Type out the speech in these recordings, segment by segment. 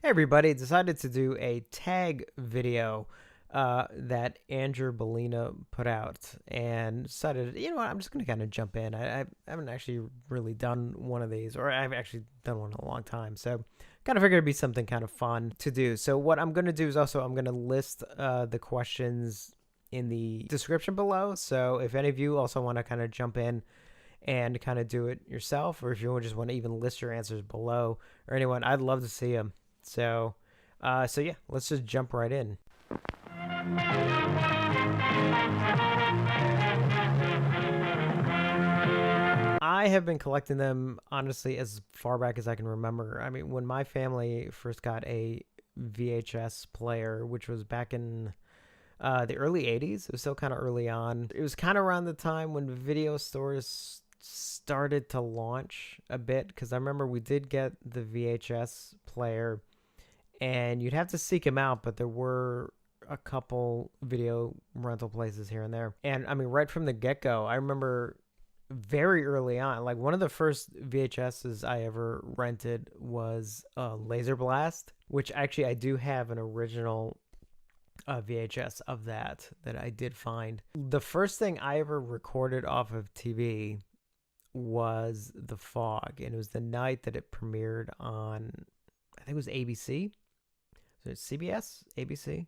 Hey everybody, decided to do a tag video that Andrew Ballina put out and decided, you know what, I'm just going to kind of jump in. I haven't actually really done one of these, or I've actually done one in a long time. So kind of figured it'd be something kind of fun to do. So what I'm going to do is also I'm going to list the questions in the description below. So if any of you also want to kind of jump in and kind of do it yourself, or if you just want to even list your answers below or anyone, I'd love to see them. So yeah, let's just jump right in. I have been collecting them honestly as far back as I can remember. I mean, when my family first got a VHS player, which was back in the early 80s, it was still kind of early on. It was kind of around the time when video stores started to launch a bit, because I remember we did get the VHS player and you'd have to seek them out, but there were a couple video rental places here and there. And I mean, right from the get go, I remember very early on, like one of the first VHSs I ever rented was Laser Blast, which actually I do have an original VHS of that I did find. The first thing I ever recorded off of TV was The Fog, and it was the night that it premiered on, I think it was ABC. So it's CBS, ABC.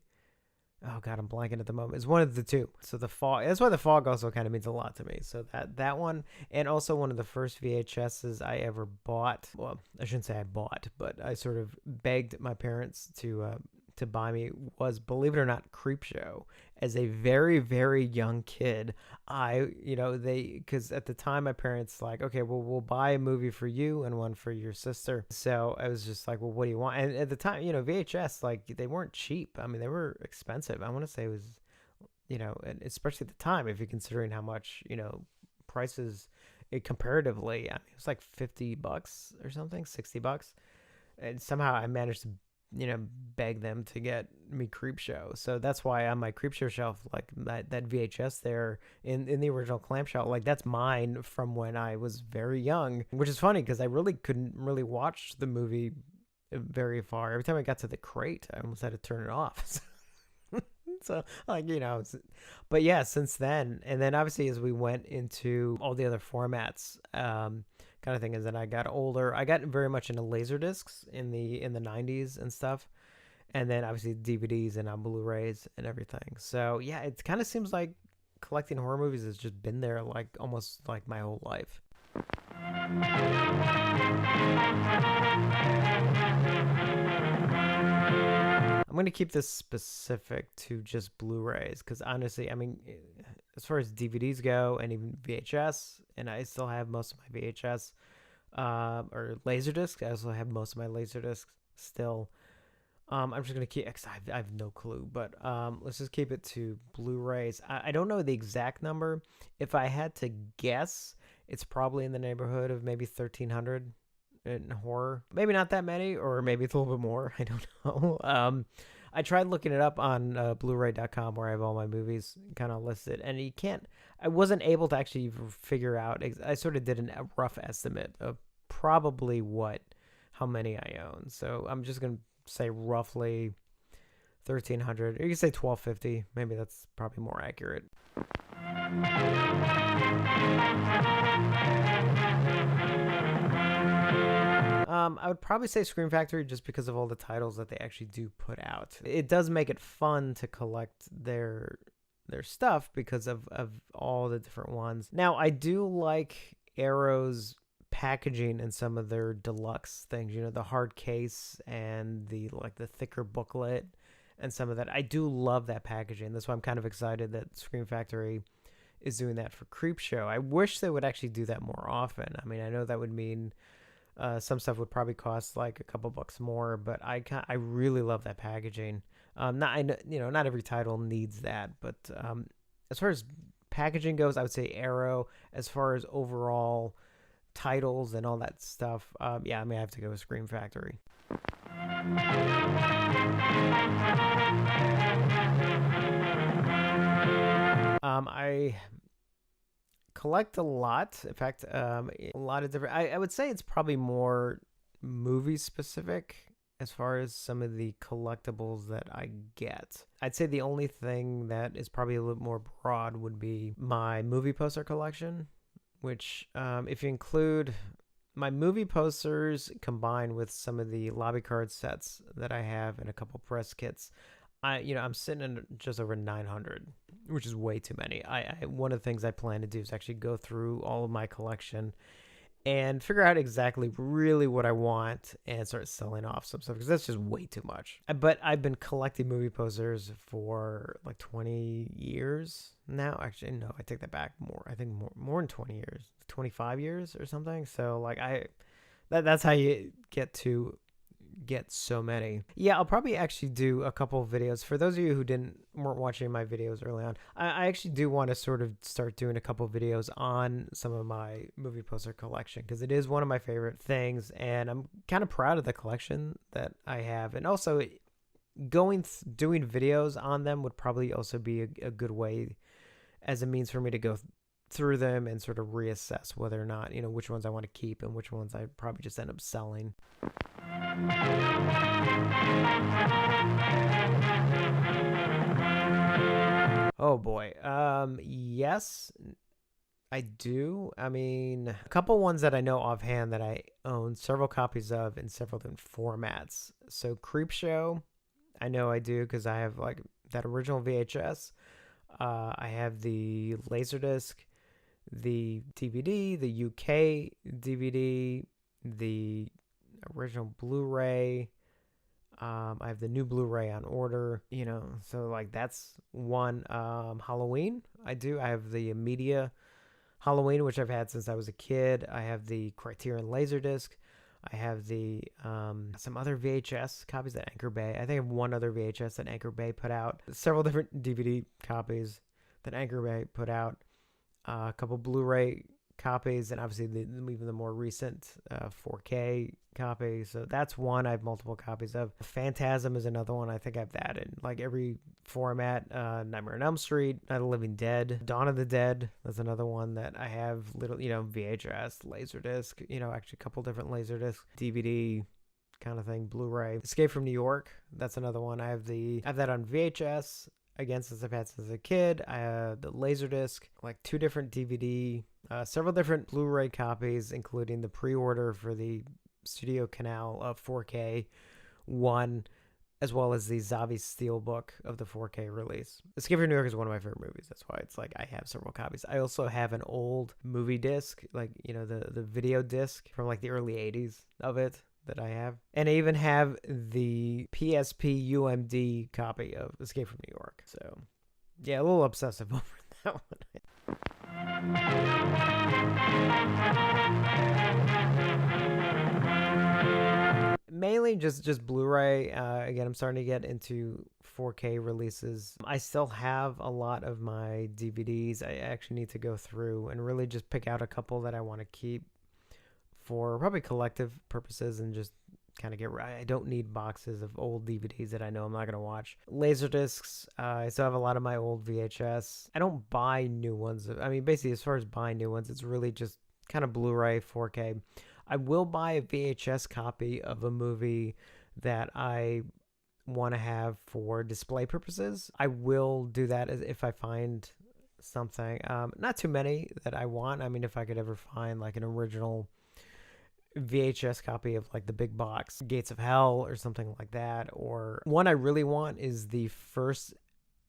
Oh god, I'm blanking at the moment. It's one of the two. So The Fog. That's why The Fog also kind of means a lot to me. So that one, and also one of the first VHSs I ever bought. Well, I shouldn't say I bought, but I sort of begged my parents to buy me, was, believe it or not, Creepshow. As a very, very young kid, because at the time my parents like, okay, well, we'll buy a movie for you and one for your sister. So I was just like, well, what do you want? And at the time, VHS, like, they weren't cheap. I mean, they were expensive. I want to say it was, and especially at the time, if you're considering how much, prices comparatively, I mean, it was like $50 or something, $60. And somehow I managed to beg them to get me Creepshow. So that's why on my Creepshow shelf, like that VHS there in the original clamshell, like that's mine from when I was very young, which is funny because I really couldn't really watch the movie very far. Every time I got to the crate, I almost had to turn it off. So like, but yeah, since then, and then obviously as we went into all the other formats, kind of thing, is that I got older, I got very much into laser discs in the 90s and stuff, and then obviously DVDs and on Blu-rays and everything. So yeah, it kind of seems like collecting horror movies has just been there like almost like my whole life. I'm going to keep this specific to just Blu-rays because honestly, I mean, as far as DVDs go and even VHS, and I still have most of my VHS or Laserdisc. I also have most of my Laserdiscs still. I'm just going to keep, I have no clue, but let's just keep it to Blu-rays. I don't know the exact number. If I had to guess, it's probably in the neighborhood of maybe 1,300 in horror. Maybe not that many, or maybe it's a little bit more. I don't know. I tried looking it up on Blu-ray.com where I have all my movies kind of listed, and I wasn't able to actually figure out. I sort of did a rough estimate of probably how many I own. So I'm just going to say roughly 1,300. Or you can say 1,250. Maybe that's probably more accurate. I would probably say Scream Factory just because of all the titles that they actually do put out. It does make it fun to collect their stuff because of all the different ones. Now, I do like Arrow's packaging in some of their deluxe things, the hard case and the thicker booklet and some of that. I do love that packaging. That's why I'm kind of excited that Scream Factory is doing that for Creepshow. I wish they would actually do that more often. I mean, I know that would mean some stuff would probably cost like a couple bucks more, but I really love that packaging. Not every title needs that, but as far as packaging goes, I would say Arrow. As far as overall titles and all that stuff, yeah, I mean, I have to go with Scream Factory. I collect a lot. In fact, a lot of different. I would say it's probably more movie specific as far as some of the collectibles that I get, I'd say the only thing that is probably a little more broad would be my movie poster collection, which, if you include my movie posters combined with some of the lobby card sets that I have and a couple press kits, I'm sitting in just over 900, which is way too many. One of the things I plan to do is actually go through all of my collection and figure out exactly really what I want and start selling off some stuff, because that's just way too much. But I've been collecting movie posters for like 20 years now. Actually, no, I take that back. I think more than 20 years, 25 years or something. So like that's how you get so many. Yeah, I'll probably actually do a couple of videos. For those of you who weren't watching my videos early on, I actually do want to sort of start doing a couple of videos on some of my movie poster collection, because it is one of my favorite things, and I'm kind of proud of the collection that I have. And also doing videos on them would probably also be a good way as a means for me to go through them and sort of reassess whether or not, which ones I want to keep and which ones I probably just end up selling. Oh boy. Yes, I do. I mean, a couple ones that I know offhand that I own several copies of in several different formats. So Creepshow, I know I do because I have like that original VHS. I have the Laserdisc, the DVD, the UK DVD, the original Blu-ray. I have the new Blu-ray on order, so like that's one. Halloween, I have the Media Halloween, which I've had since I was a kid. I have the Criterion Laserdisc. I have the some other VHS copies that Anchor Bay. I think I have one other VHS that Anchor Bay put out. Several different DVD copies that Anchor Bay put out. A couple Blu-ray copies, and obviously even the more recent 4K copy. So that's one I have multiple copies of. Phantasm is another one. I think I have that in like every format. Nightmare on Elm Street, Night of the Living Dead, Dawn of the Dead. That's another one that I have VHS, Laserdisc, actually a couple different Laserdisc, DVD kind of thing, Blu-ray. Escape from New York, that's another one. I have that on VHS. Again, since I've had since a kid. I have the Laserdisc, like 2 different DVD, several different Blu-ray copies, including the pre-order for the Studio Canal of 4K one, as well as the Zavi Steelbook of the 4K release. Escape from New York is one of my favorite movies. That's why it's like I have several copies. I also have an old movie disc, like, the video disc from like the early 80s of it that I have. And I even have the PSP UMD copy of Escape from New York. So, yeah, a little obsessive over that one. Mainly just Blu-ray. Again, I'm starting to get into 4K releases. I still have a lot of my DVDs. I actually need to go through and really just pick out a couple that I want to keep for probably collective purposes, and just kind of I don't need boxes of old DVDs that I know I'm not going to watch. Laserdiscs, I still have a lot of my old VHS. I don't buy new ones. I mean, basically, as far as buying new ones, it's really just kind of Blu-ray, 4K. I will buy a VHS copy of a movie that I want to have for display purposes. I will do that if I find something. Not too many that I want. I mean, if I could ever find like an original VHS copy of like the big box Gates of Hell or something like that. Or one I really want is the first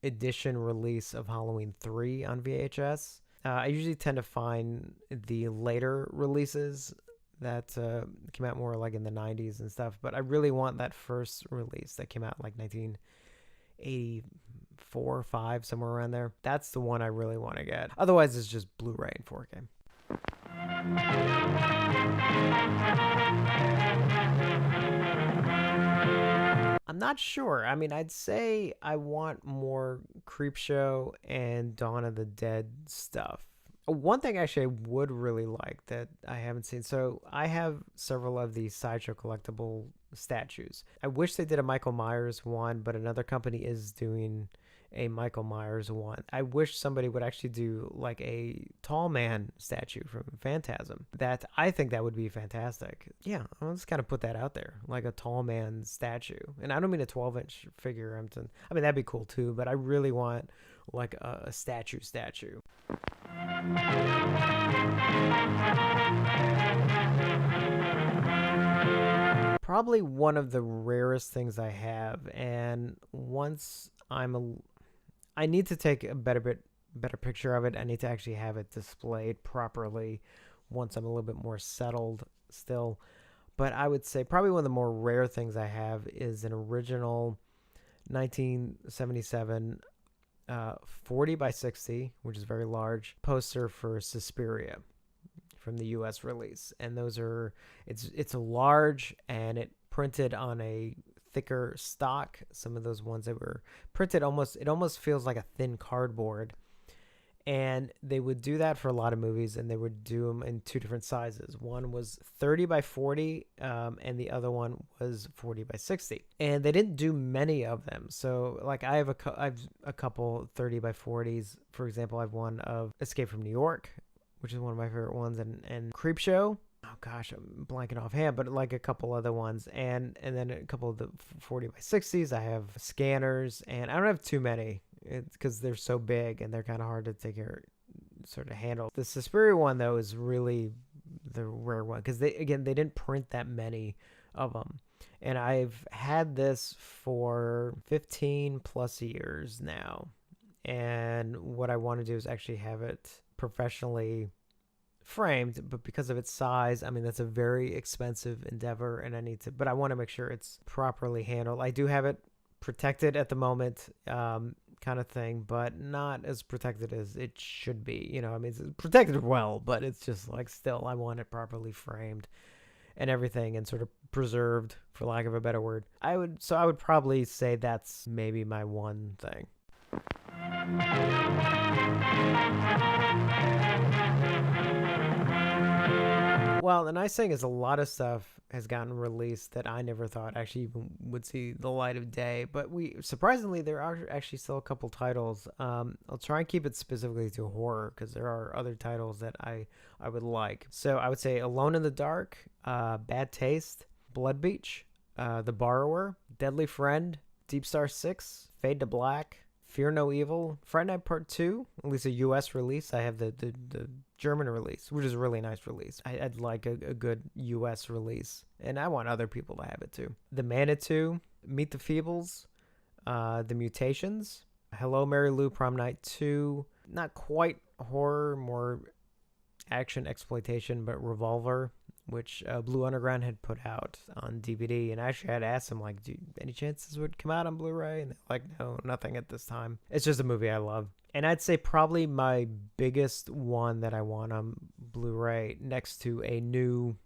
edition release of Halloween 3 on VHS. I usually tend to find the later releases that came out more like in the 90s and stuff, but I really want that first release that came out like 1984, 5, somewhere around there. That's the one I really want to get. Otherwise, it's just Blu-ray and 4K. I'm not sure. I mean, I'd say I want more Creepshow and Dawn of the Dead stuff. One thing actually I would really like that I haven't seen. So I have several of the Sideshow collectible statues. I wish they did a Michael Myers one, but another company is doing a Michael Myers one. I wish somebody would actually do like a tall man statue from Phantasm. That I think that would be fantastic. Yeah, I'll just kind of put that out there, like a tall man statue. And I don't mean a 12-inch figure. I mean that'd be cool too, but I really want like a statue. Probably one of the rarest things I have, and once I need to take a better picture of it. I need to actually have it displayed properly once I'm a little bit more settled still. But I would say probably one of the more rare things I have is an original 1977 40 by 60, which is very large, poster for Suspiria from the US release. And those are, it's a large, and it printed on a thicker stock. Some of those ones that were printed it almost feels like a thin cardboard. And they would do that for a lot of movies, and they would do them in two different sizes. One was 30 by 40, and the other one was 40 by 60. And they didn't do many of them. So, like, I have a couple 30 by 40s. For example, I have one of Escape from New York, which is one of my favorite ones, and Creepshow. Oh gosh, I'm blanking offhand, but like a couple other ones, and then a couple of the 40 by 60s. I have scanners, and I don't have too many because they're so big and they're kind of hard to sort of handle. The Suspiria one though is really the rare one because they didn't print that many of them, and I've had this for 15 plus years now. And what I want to do is actually have it professionally framed, but because of its size, I mean, that's a very expensive endeavor, and but I want to make sure it's properly handled. I do have it protected at the moment, kind of thing, but not as protected as it should be. I mean, it's protected well, but it's just like, still, I want it properly framed and everything, and sort of preserved, for lack of a better word. I would probably say that's maybe my one thing. Well, the nice thing is a lot of stuff has gotten released that I never thought actually even would see the light of day. But surprisingly, there are actually still a couple titles. I'll try and keep it specifically to horror because there are other titles that I would like. So I would say Alone in the Dark, Bad Taste, Blood Beach, The Borrower, Deadly Friend, Deep Star 6, Fade to Black, Fear No Evil, Friday Night Part 2, at least a US release. I have the German release, which is a really nice release. I'd like a good US release, and I want other people to have it too. The Manitou, Meet the Feebles, The Mutations, Hello Mary Lou Prom Night 2, not quite horror, more action exploitation, but Revolver, which Blue Underground had put out on DVD. And I actually had asked them, like, any chance this would come out on Blu-ray? And they're like, no, nothing at this time. It's just a movie I love. And I'd say probably my biggest one that I want on Blu-ray, next to a new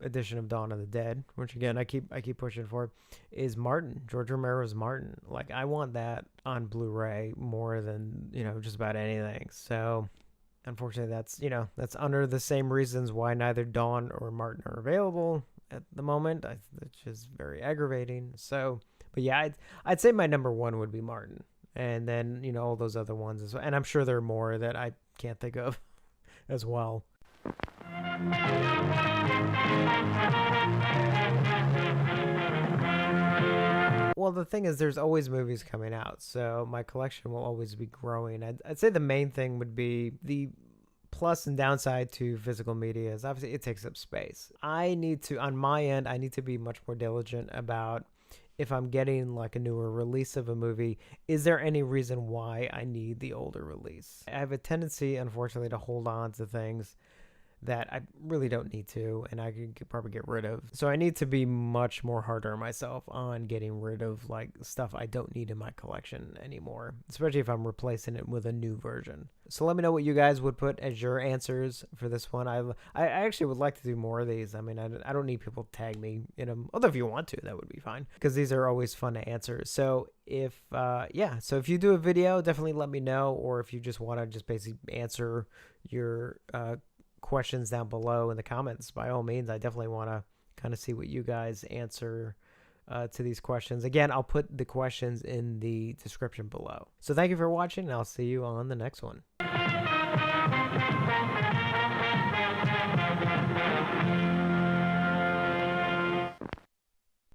edition of Dawn of the Dead, which again I keep pushing for, is Martin, George Romero's Martin. Like, I want that on Blu-ray more than just about anything. So unfortunately, that's under the same reasons why neither Dawn or Martin are available at the moment. It's just very aggravating. So, but yeah, I'd say my number one would be Martin, and then all those other ones as well. And I'm sure there are more that I can't think of as well. Well, the thing is, there's always movies coming out, so my collection will always be growing. I'd say the main thing would be the plus and downside to physical media is obviously it takes up space. On my end, I need to be much more diligent about, if I'm getting like a newer release of a movie, is there any reason why I need the older release? I have a tendency, unfortunately, to hold on to things that I really don't need to, and I could probably get rid of. So I need to be much more harder on myself on getting rid of like stuff I don't need in my collection anymore, especially if I'm replacing it with a new version. So let me know what you guys would put as your answers for this one. I actually would like to do more of these. I mean, I don't need people to tag me in them, although if you want to, that would be fine, because these are always fun to answer. So if you do a video, definitely let me know, or if you just want to just basically answer your questions down below in the comments, by all means. I definitely want to kind of see what you guys answer to these questions. Again, I'll put the questions in the description below. So thank you for watching, and I'll see you on the next one.